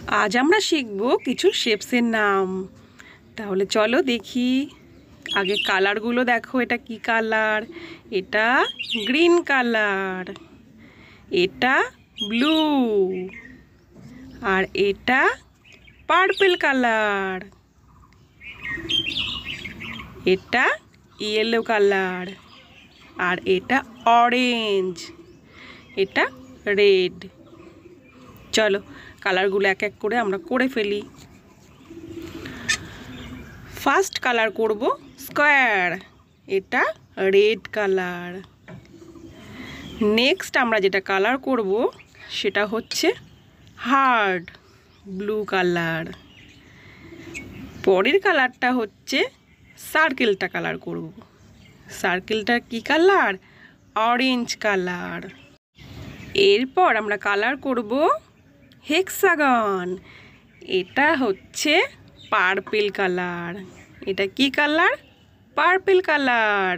আজ আমরা শিখব কিছু শেপসের নাম। তাহলে চলো দেখি। আগে কালারগুলো দেখো, এটা কি কালার? এটা গ্রিন কালার, এটা ব্লু, আর এটা পার্পল কালার, এটা ইয়েলো কালার, আর এটা অরেঞ্জ, এটা রেড। চলো কালারগুলো এক এক করে আমরা করে ফেলি। ফার্স্ট কালার করব স্কোয়ার, এটা রেড কালার। নেক্সট আমরা যেটা কালার করব সেটা হচ্ছে হার্ট, ব্লু কালার। পরের কালারটা হচ্ছে সার্কেলটা কালার করব। সার্কেলটা কি কালার? Orange colour. এরপর আমরা কালার করব হেক্সাগন, এটা হচ্ছে পার্পল কালার। এটা কি কালার? Purple colour.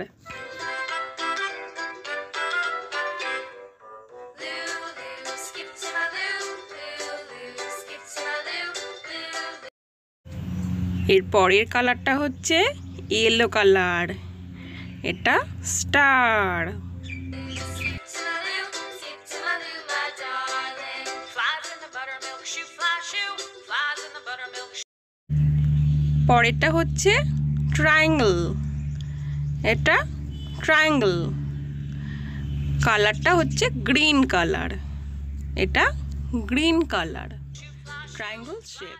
এর পরের কালারটা হচ্ছে ইয়েলো কালার, এটা স্টার। পরেরটা হচ্ছে ট্রায়াঙ্গল, এটা ট্রায়াঙ্গল। কালারটা হচ্ছে গ্রিন কালার, এটা গ্রিন কালার। Triangle shape.